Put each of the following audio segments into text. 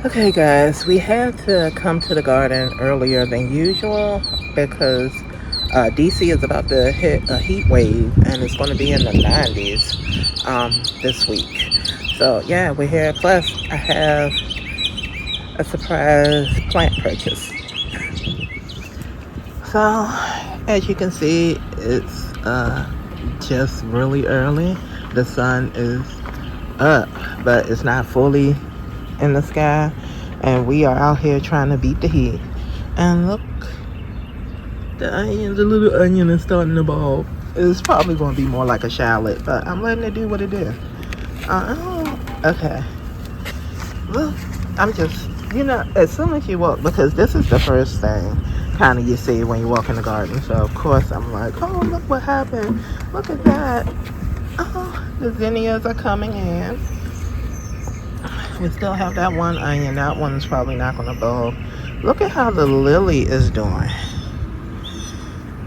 Okay, guys, we had to come to the garden earlier than usual because DC is about to hit a heat wave and it's going to be in the 90s this week. So, yeah, we're here. Plus, I have a surprise plant purchase. So, as you can see, it's just really early. The sun is up, but it's not fully in the sky, and we are out here trying to beat the heat. And look, the little onion is starting to bulb. It's probably going to be more like a shallot, but I'm letting it do what it is. Okay. Look, I'm just, as soon as you walk, because this is the first thing kind of you see when you walk in the garden. So, of course, I'm like, oh, look what happened. Look at that. Oh, the zinnias are coming in. We still have that one onion. That one's probably not going to bulb. Look at how the lily is doing.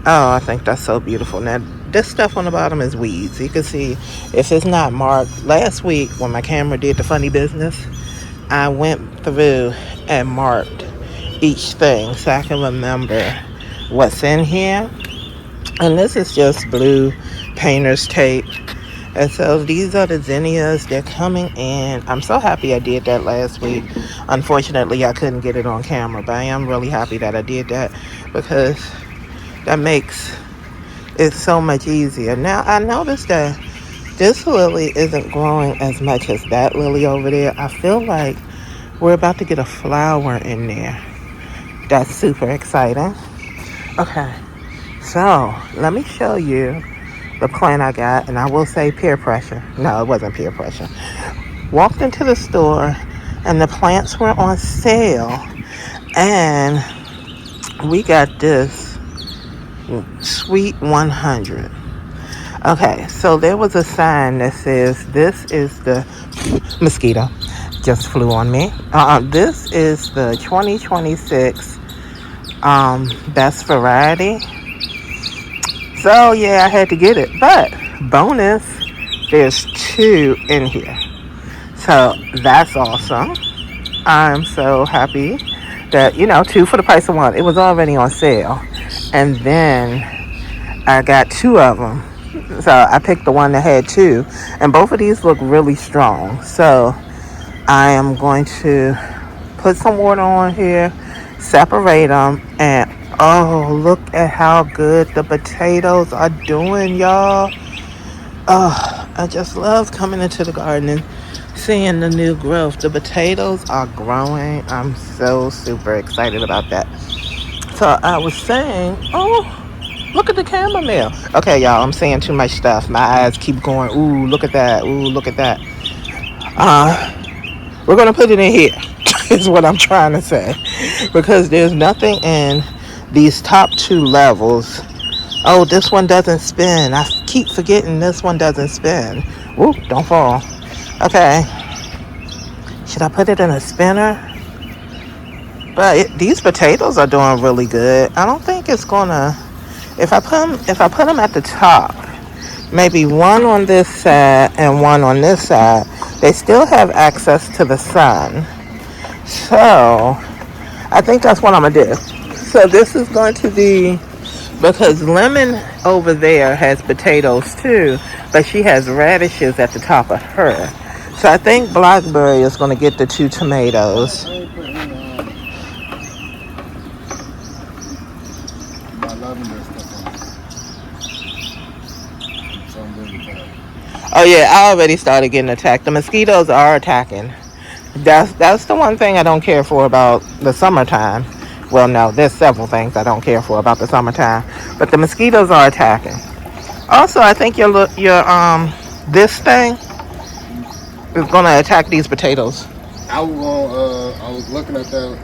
Oh, I think that's so beautiful. Now, this stuff on the bottom is weeds. You can see if it's not marked. Last week, when my camera did the funny business, I went through and marked each thing so I can remember what's in here. And this is just blue painter's tape. And so these are the zinnias. They're coming in. I'm so happy I did that last week. Unfortunately, I couldn't get it on camera, but I am really happy that I did that because that makes it so much easier. Now, I noticed that this lily isn't growing as much as that lily over there. I feel like we're about to get a flower in there. That's super exciting. Okay, so let me show you the plant I got, and I will say peer pressure. No, it wasn't peer pressure. Walked into the store, and the plants were on sale, and we got this Sweet 100. Okay, so there was a sign that says this is the mosquito just flew on me. This is the 2026 best variety. So yeah, I had to get it. But bonus, there's two in here. So that's awesome. I'm so happy that, two for the price of one. It was already on sale. And then I got two of them. So I picked the one that had two. And both of these look really strong. So I am going to put some water on here, separate them, and oh, look at how good the potatoes are doing, y'all. Oh, I just love coming into the garden and seeing the new growth. The potatoes are growing. I'm so super excited about that. So I was saying, oh, look at the chamomile. Okay, y'all, I'm saying too much stuff. My eyes keep going, ooh, look at that. Ooh, look at that. We're going to put it in here, is what I'm trying to say. Because there's nothing in these top two levels. Oh, this one doesn't spin. I keep forgetting this one doesn't spin. Whoop, don't fall. Okay. Should I put it in a spinner? But these potatoes are doing really good. I don't think it's going to... If I put them at the top, maybe one on this side and one on this side, they still have access to the sun. So I think that's what I'm going to do. So this is going to be, because Lemon over there has potatoes too, but she has radishes at the top of her. So I think Blackberry is going to get the two tomatoes. Oh yeah, I already started getting attacked. The mosquitoes are attacking. That's the one thing I don't care for about the summertime. Well, no, there's several things I don't care for about the summertime, but the mosquitoes are attacking. Also, I think your this thing is gonna attack these potatoes. I was looking at that,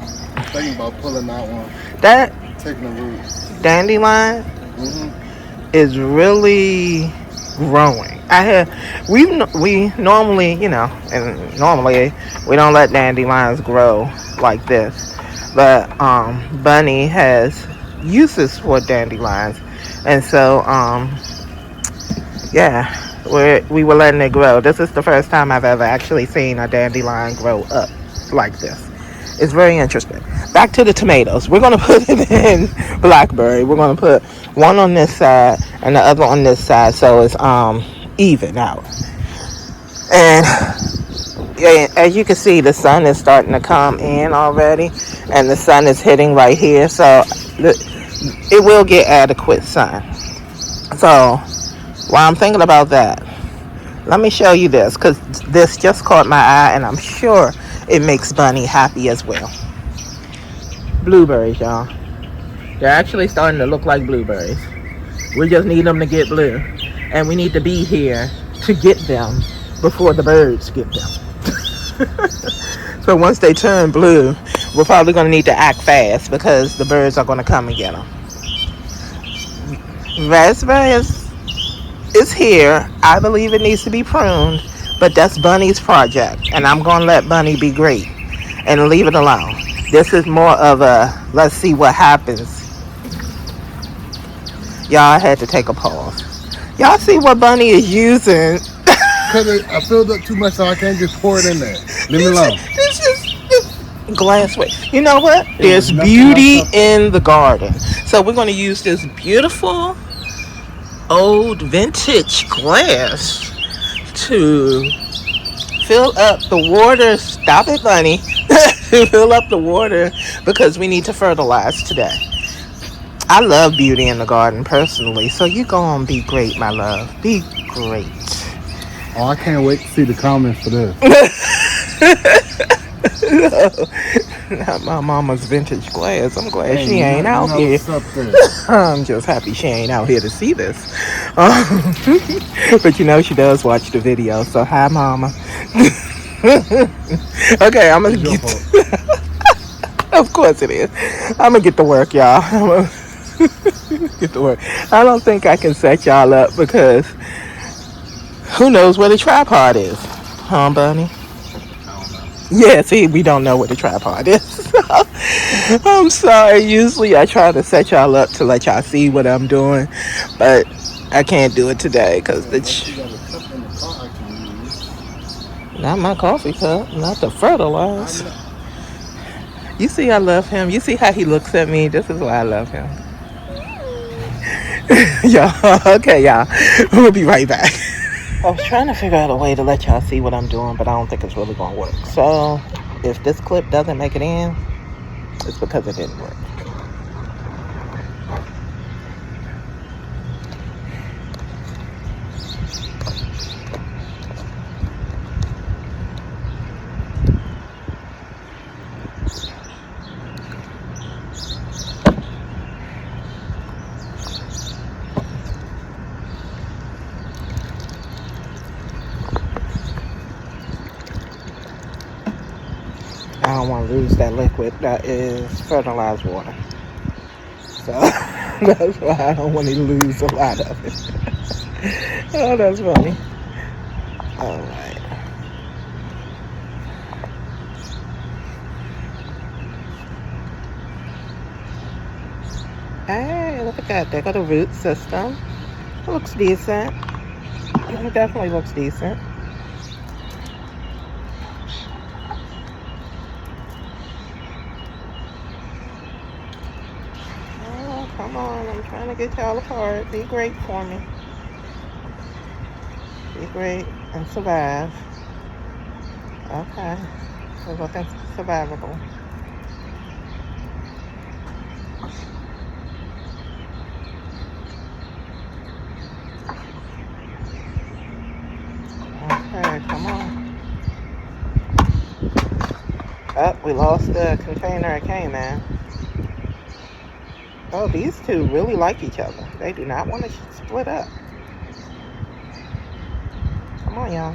thinking about pulling that one, That taking the roots. dandelion is really growing. We normally, and normally we don't let dandelions grow like this, but Bunny has uses for dandelions, and so yeah, we were letting it grow. This is the first time I've ever actually seen a dandelion grow up like this. It's very interesting. Back to the tomatoes. We're going to put it in blackberry. We're going to put one on this side and the other on this side so it's even out. And yeah, as you can see, the sun is starting to come in already, and the sun is hitting right here, so it will get adequate sun. So while I'm thinking about that, let me show you this, because this just caught my eye, and I'm sure it makes Bunny happy as well. Blueberries, y'all. They're actually starting to look like blueberries. We just need them to get blue, and we need to be here to get them before the birds get them. So once they turn blue, we're probably going to need to act fast because the birds are going to come and get them. Raspberry is here. I believe it needs to be pruned, but that's Bunny's project, and I'm going to let Bunny be great and leave it alone. This is more of a let's see what happens. Y'all, I had to take a pause. Y'all see what Bunny is using? I filled up too much, so I can't just pour it in there. Leave me alone. It's just glassware. You know what? There's beauty in the garden. So we're going to use this beautiful old vintage glass to fill up the water. Stop it, Bunny. To fill up the water because we need to fertilize today. I love beauty in the garden personally. So you go on, be great, my love. Be great. Oh, I can't wait to see the comments for this. No, not my mama's vintage glass. I'm glad she ain't out here. I'm just happy she ain't out here to see this. But you know she does watch the video. So hi, mama. Okay, I'm gonna get. Of course it is. I'm gonna get to work, y'all. Get to work. I don't think I can set y'all up because who knows where the tripod is, huh, Bunny? Yeah, see, we don't know what the tripod is. I'm sorry. Usually I try to set y'all up to let y'all see what I'm doing, but I can't do it today because not my coffee cup, not the fertilizer. You see I love him. You see how he looks at me. This is why I love him. Y'all, okay, y'all. We'll be right back. I was trying to figure out a way to let y'all see what I'm doing, but I don't think it's really going to work. So, if this clip doesn't make it in, it's because it didn't work. I don't want to lose that liquid that is fertilized water. So that's why I don't want to lose a lot of it. Oh, that's funny. Alright. Hey, look at that. They got a root system. It looks decent. It definitely looks decent. Come on, I'm trying to get y'all apart. Be great for me. Be great and survive. Okay. We're looking survivable. Okay, come on. Oh, we lost the container it came in. Oh, these two really like each other. They do not want to split up. Come on, y'all.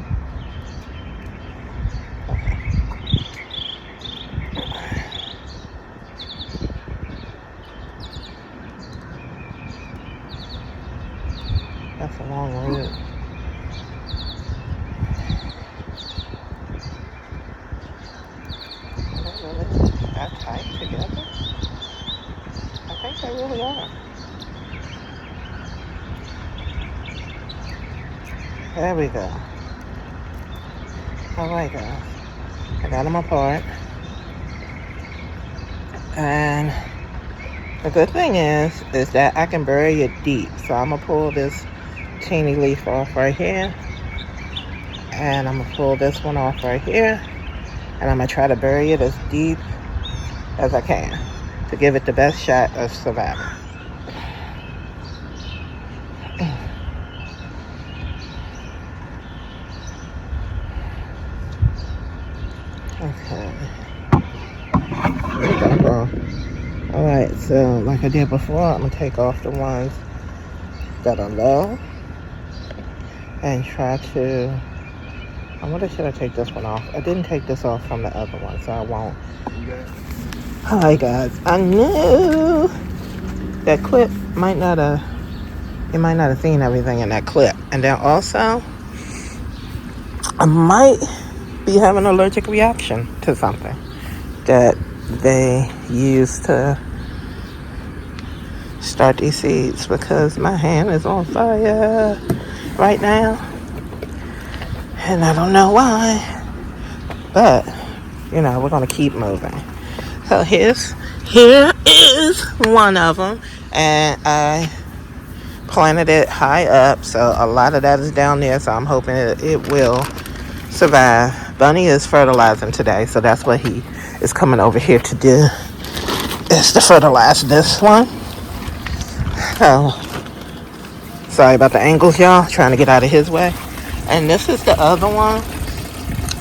Okay. That's a long route. Are they really that tight together? I think they really are. There we go. Alright, guys. I got them apart. And the good thing is that I can bury it deep. So I'm gonna pull this teeny leaf off right here, and I'm gonna pull this one off right here, and I'm gonna try to bury it as deep as I can to give it the best shot of survival. Okay. Alright, so like I did before, I'm gonna take off the ones that are low and try to. I wonder, should I take this one off? I didn't take this off from the other one, so I won't. Alright guys, I knew that clip might not have, you might not have seen everything in that clip. And then also, I might be having an allergic reaction to something that they use to start these seeds, because my hand is on fire right now. And I don't know why, but we're gonna keep moving. So here is one of them, and I planted it high up, so a lot of that is down there, so I'm hoping it will survive. Bunny is fertilizing today, so that's what he is coming over here to do, is to fertilize this one. So sorry about the angles, y'all, trying to get out of his way. And this is the other one.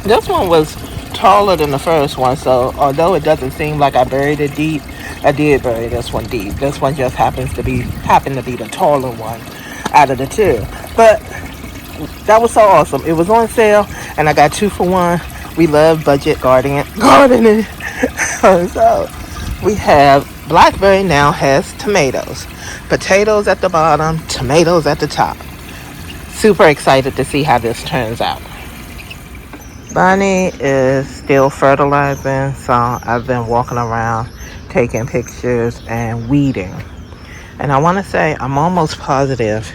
This one was taller than the first one, so although it doesn't seem like I buried it deep, I did bury this one deep. This one just happened to be the taller one out of the two. But that was so awesome. It was on sale, and I got 2 for 1. We love budget gardening. So we have blackberry now has tomatoes, potatoes at the bottom, tomatoes at the top. Super excited to see how this turns out. Bonnie is still fertilizing, so I've been walking around taking pictures and weeding. And I want to say I'm almost positive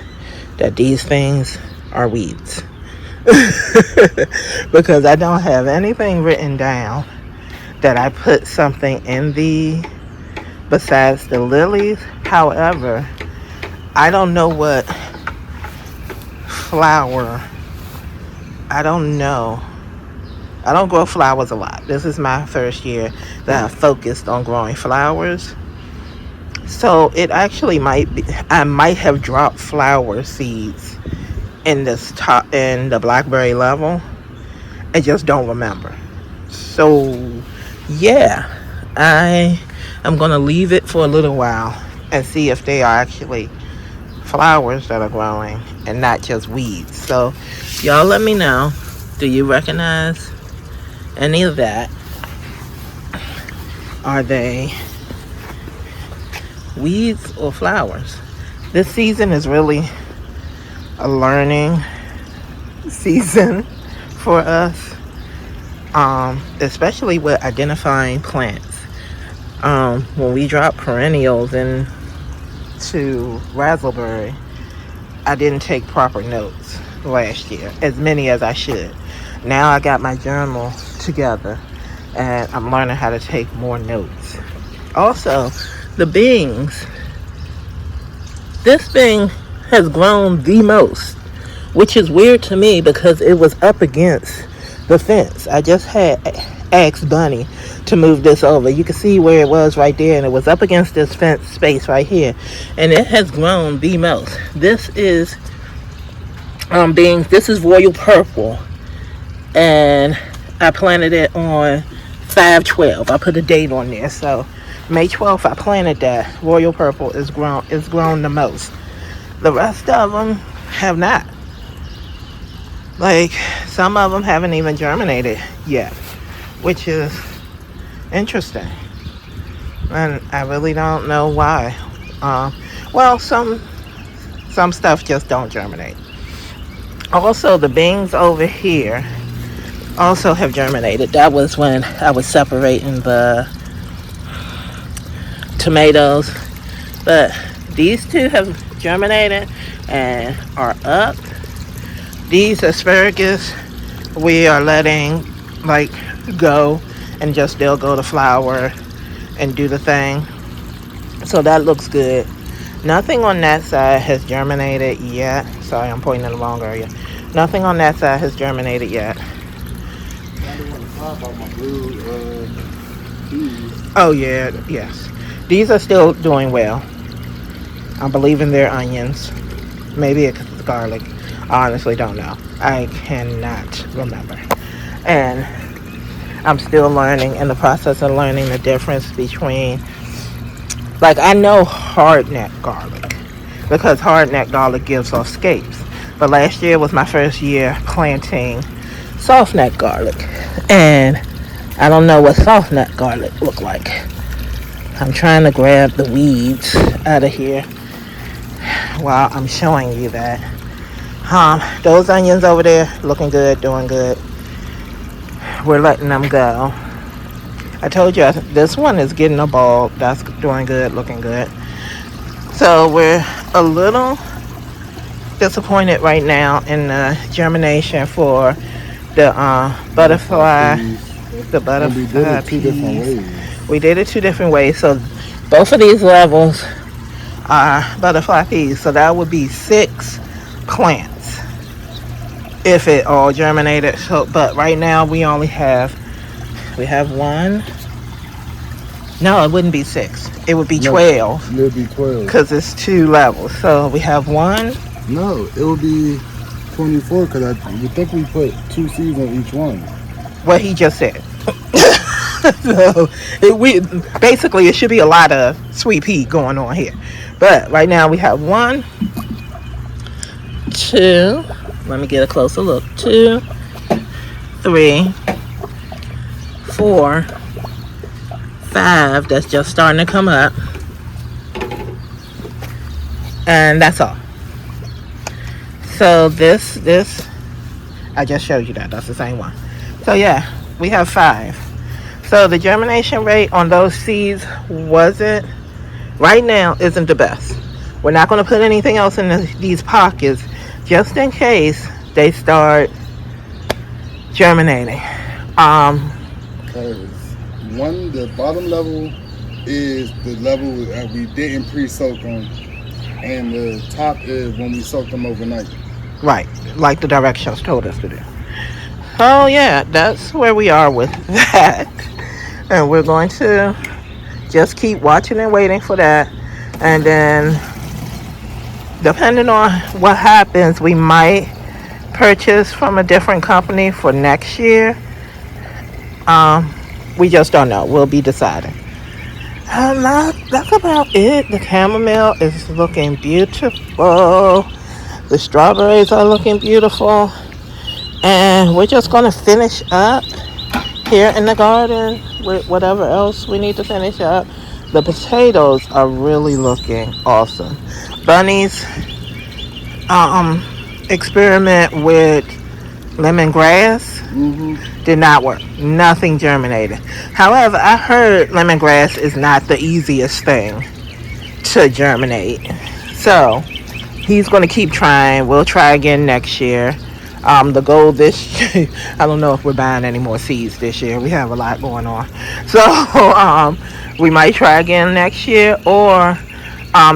that these things are weeds. Because I don't have anything written down that I put something in besides the lilies. However, I don't know what flower. I don't know. I don't grow flowers a lot. This is my first year that I focused on growing flowers. So it actually might be, I might have dropped flower seeds in the blackberry level. I just don't remember. So yeah, I am going to leave it for a little while and see if they are actually flowers that are growing and not just weeds. So y'all let me know, do you recognize any of that? Are they weeds or flowers? This season is really a learning season for us, especially with identifying plants. When we dropped perennials into Razzleberry, I didn't take proper notes last year, as many as I should. Now I got my journal together, and I'm learning how to take more notes. Also, the beans. This thing has grown the most, which is weird to me because it was up against the fence. I just had asked Bunny to move this over. You can see where it was right there, and it was up against this fence space right here, and it has grown the most. This is beans. This is royal purple, and I planted it on 5/12. I put a date on there, so May 12th I planted that. Royal purple is grown the most. The rest of them have not. Like, some of them haven't even germinated yet, which is interesting, and I really don't know why. Well, some stuff just don't germinate. Also, the beans over here also have germinated. That was when I was separating the tomatoes, but these two have germinated and are up. These asparagus we are letting go, and just they'll go to flower and do the thing. So that looks good. Nothing on that side has germinated yet. Sorry, I'm pointing in the wrong area. Nothing on that side has germinated yet. I didn't want to talk about my blue peas. Oh yeah, yes. These are still doing well. I believe in their onions. Maybe it's garlic. I honestly don't know. I cannot remember. And I'm still learning, in the process of learning the difference between, like, I know hardneck garlic because hardneck garlic gives off scapes. But last year was my first year planting softneck garlic. And I don't know what softneck garlic look like. I'm trying to grab the weeds out of here while I'm showing you that. Those onions over there looking good, doing good. We're letting them go. I told you this one is getting a bulb. That's doing good, looking good. So we're a little disappointed right now in the germination for the butterfly. The And we did butterfly it two different peas. ways. We did it two different ways. So both of these levels are butterfly peas. So that would be 6 plants if it all germinated. So, but right now we have one. No, it wouldn't be 6. It would be No, 12 it would be 12. because it's 2 levels. So we have one. No, it would be 24 because I would think we put 2 seeds on each one. What he just said. So basically it should be a lot of sweet pea going on here. But right now we have 1, 2. Let me get a closer look. 2, 3, 4, 5. That's just starting to come up. And that's all. So this I just showed you that. That's the same one. So yeah, we have 5. So the germination rate on those seeds right now isn't the best. We're not going to put anything else in these pockets just in case they start germinating. Because the bottom level is the level that we didn't pre-soak them, and the top is when we soaked them overnight. Right, like the directions told us to do. Oh yeah, that's where we are with that. And we're going to just keep watching and waiting for that. And then, depending on what happens, we might purchase from a different company for next year. We just don't know. We'll be deciding. That's about it. The chamomile is looking beautiful. The strawberries are looking beautiful. And we're just going to finish up here in the garden with whatever else we need to finish up. The potatoes are really looking awesome. Bunny's experiment with lemongrass did not work. Nothing germinated. However, I heard lemongrass is not the easiest thing to germinate. So he's going to keep trying. We'll try again next year. The goal this year, I don't know if we're buying any more seeds this year. We have a lot going on. So we might try again next year, or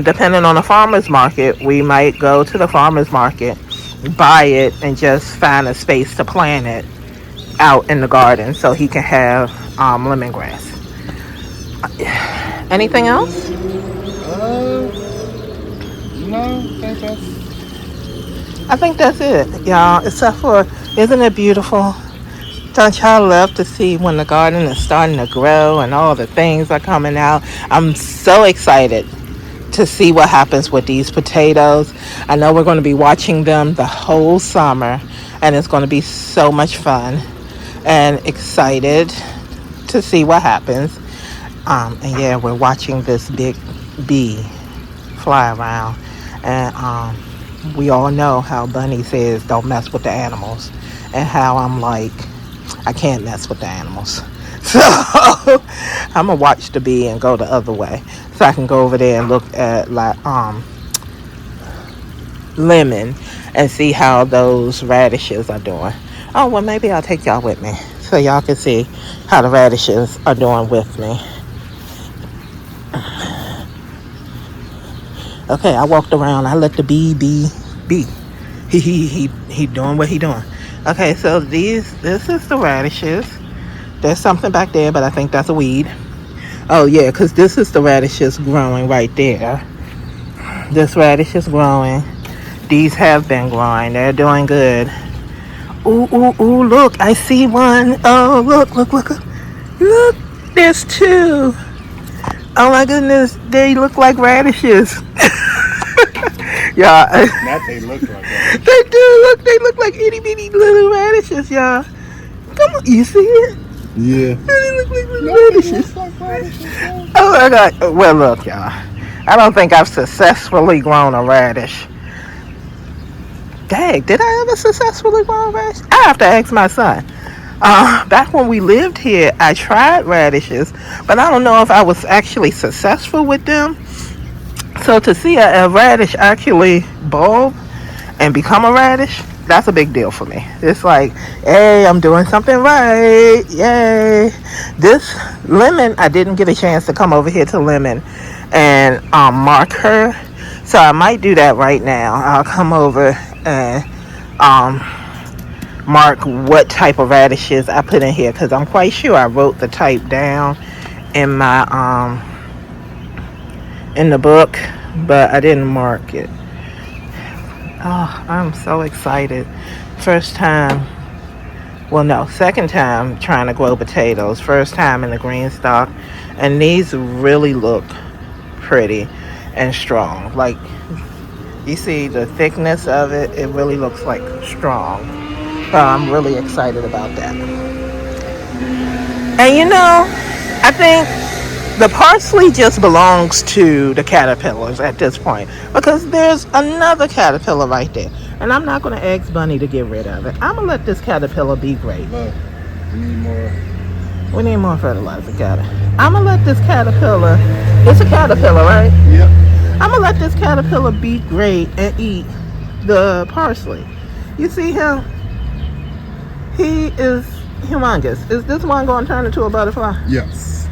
depending on the farmer's market, we might go to the farmer's market, buy it, and just find a space to plant it out in the garden so he can have lemongrass. Anything else? No, I think that's it, y'all. Except for, isn't it beautiful? Don't y'all love to see when the garden is starting to grow and all the things are coming out? I'm so excited to see what happens with these potatoes. I know we're going to be watching them the whole summer, and it's going to be so much fun, and excited to see what happens. And yeah, we're watching this big bee fly around, and we all know how Bunny says don't mess with the animals, and how I'm like, I can't mess with the animals. So I'm gonna watch the bee and go the other way, so I can go over there and look at like lemon and see how those radishes are doing. Oh well, maybe I'll take y'all with me so y'all can see how the radishes are doing with me. Okay, I walked around. I let the bee be. He doing what he doing. Okay, so this is the radishes. There's something back there, but I think that's a weed. Oh yeah, because this is the radishes growing right there. This radish is growing. These have been growing. They're doing good. Ooh, ooh, ooh, look, I see one. Oh, look. Look, there's two. Oh my goodness, they look like radishes. Y'all. Not they look like that. They do look, they look like itty bitty little radishes, y'all. Come on, you see it? Yeah. They look like little Nothing radishes. looks like radishes. Oh my god. Well, look, y'all. I don't think I've successfully grown a radish. Dang, did I ever successfully grow a radish? I have to ask my son. Back when we lived here, I tried radishes, but I don't know if I was actually successful with them. So to see a radish actually bulb and become a radish, that's a big deal for me. It's like, hey, I'm doing something right. Yay. This lemon, I didn't get a chance to come over here to lemon and mark her. So I might do that right now. I'll come over and mark what type of radishes I put in here because I'm quite sure I wrote the type down in my in the book, but I didn't mark it. Oh, I'm so excited. First time, well, no, second time trying to grow potatoes. First time in the GreenStalk. And these really look pretty and strong. Like, you see the thickness of it, it really looks like strong. So I'm really excited about that. And you know, I think the parsley just belongs to the caterpillars at this point because there's another caterpillar right there. And I'm not going to ask Bunny to get rid of it. I'm going to let this caterpillar be great. Look, we need more. We need more fertilizer, Catter. I'm going to let this caterpillar, it's a caterpillar, right? Yep. I'm going to let this caterpillar be great and eat the parsley. You see him? He is humongous. Is this one going to turn into a butterfly? Yes.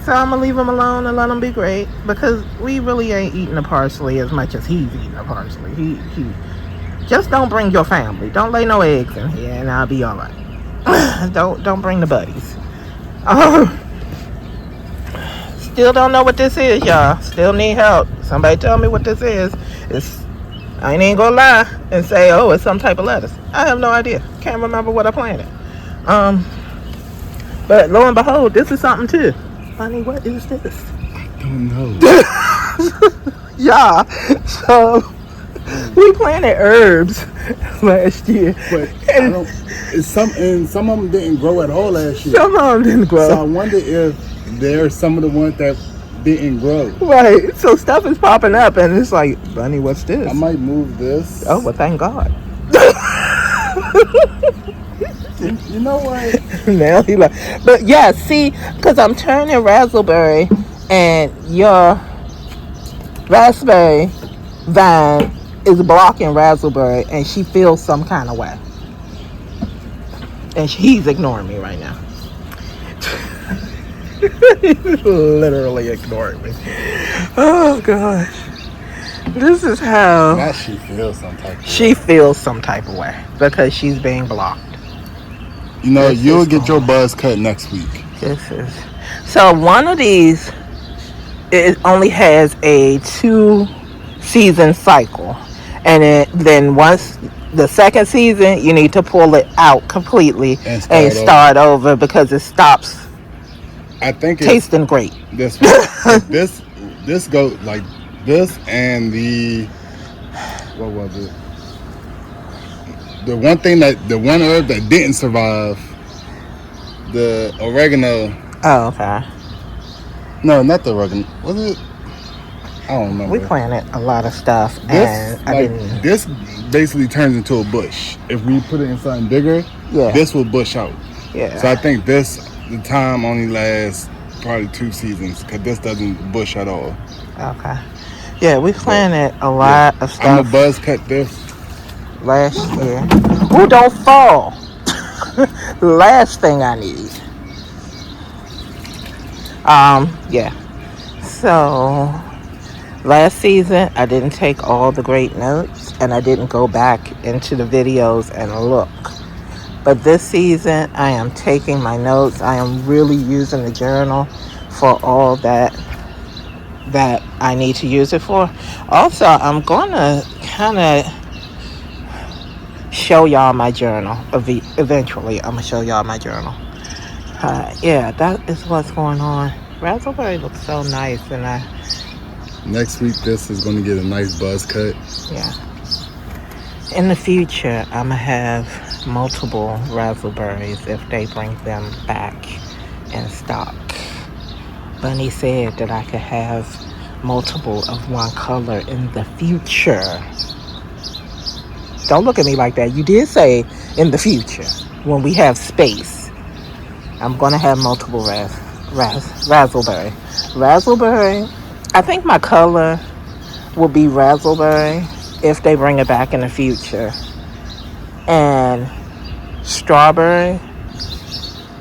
So I'm going to leave him alone and let him be great because we really ain't eating the parsley as much as he's eating the parsley. He just don't bring your family. Don't lay no eggs in here and I'll be all right. Don't bring the buddies. Still don't know what this is, y'all. Still need help. Somebody tell me what this is. I ain't gonna lie and say, oh, it's some type of lettuce. I have no idea. Can't remember what I planted. But lo and behold, this is something too. Honey, what is this? I don't know. Yeah. So we planted herbs last year. But I don't. Some of them didn't grow at all last year. Some of them didn't grow. So I wonder if there's some of the ones that didn't grow. Right. So stuff is popping up, and it's like, Bunny, what's this? I might move this. Oh, well, thank God. You know what? Now he like, but yeah, see, because I'm turning raspberry, and your raspberry vine is blocking raspberry, and she feels some kind of way, and he's ignoring me right now. He's literally ignoring me. Oh gosh, this is how Now she feels some type of way. she feels some type of way because she's being blocked. You know, This you'll is get your gone. buzz cut next week. This is so one of these. It only has a 2-season cycle, and then once the second season, you need to pull it out completely and start over because it stops I think it's tasting great. this one. this goes like this and the what was it? The one herb that didn't survive, the oregano. Oh, okay. No, not the oregano. Was it? I don't remember. We planted a lot of stuff, and This basically turns into a bush. If we put it in something bigger, Yeah. this will bush out. Yeah. So I think the time only lasts probably 2 seasons because this doesn't bush at all. Okay. Yeah, we planted a lot of stuff. I'm gonna buzz cut this. Last year. Ooh, don't fall. Last thing I need. Yeah. So Last season, I didn't take all the great notes and I didn't go back into the videos and look. But this season, I am taking my notes. I am really using the journal for all that I need to use it for. Also, I'm going to kind of show y'all my journal. Eventually, I'm going to show y'all my journal. Yeah, that is what's going on. Raspberry looks so nice, and Next week, this is going to get a nice buzz cut. yeah. In the future, I'm going to have multiple raspberries if they bring them back in stock. Bunny said that I could have multiple of one color in the future. Don't look at me like that. You did say in the future when we have space. I'm going to have multiple raspberry. Raspberry, I think my color will be raspberry if they bring it back in the future. And strawberry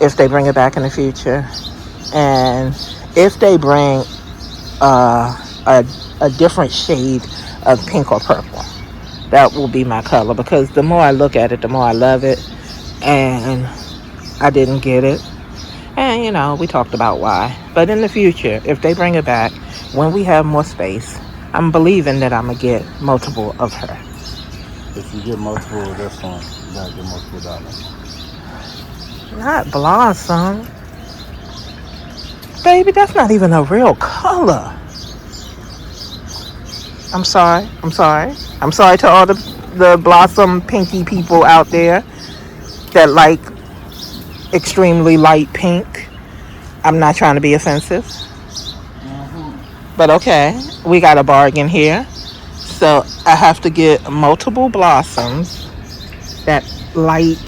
if they bring it back in the future. And if they bring a different shade of pink or purple, that will be my color, because the more I look at it, the more I love it. And I didn't get it. And, we talked about why. But in the future, if they bring it back, when we have more space, I'm believing that I'm going to get multiple of her. If you get multiple of this one, you got to get multiple of that one. Not blossom. Baby, that's not even a real color. I'm sorry to all the blossom pinky people out there that like extremely light pink. I'm not trying to be offensive. But okay, we got a bargain here. So I have to get multiple blossoms, that light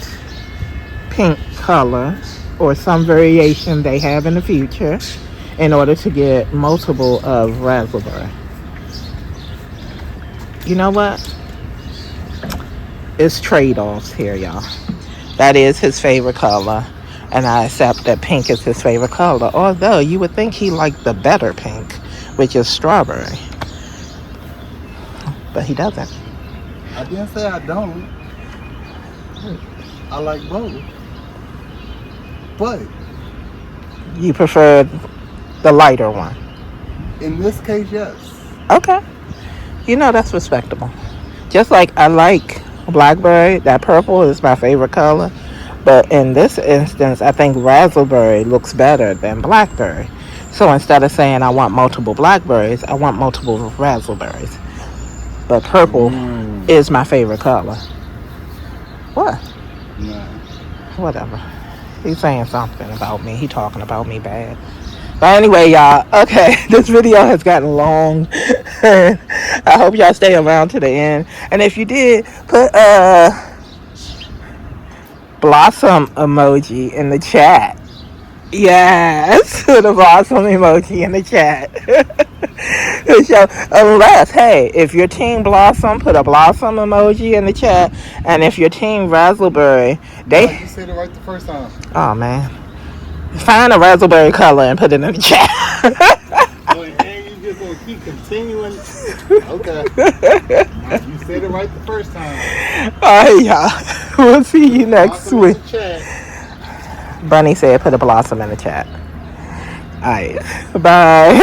pink color, or some variation they have in the future, in order to get multiple of raspberry. You know what? It's trade-offs here, y'all. That is his favorite color, and I accept that pink is his favorite color, although you would think he liked the better pink, which is strawberry. But he doesn't. I didn't say I don't. I like both. But You prefer the lighter one. in this case, yes. Okay. That's respectable. Just like I like blackberry, that purple is my favorite color. But in this instance, I think raspberry looks better than blackberry. So instead of saying I want multiple blackberries, I want multiple raspberries. But purple is my favorite color. What? Nah. Whatever. He's saying something about me. He talking about me bad. But anyway, y'all, okay, this video has gotten long. I hope y'all stay around to the end. And if you did, put a blossom emoji in the chat. Yes, put a blossom emoji in the chat. So, unless, hey, if you're team blossom, put a blossom emoji in the chat. And if you're team raspberry, You said it right the first time. Oh, man. Find a raspberry color and put it in the chat. And you just gonna keep continuing. Okay. You said it right the first time. All right, y'all. We'll see you next week. Bunny said put a blossom in the chat. All right. Bye.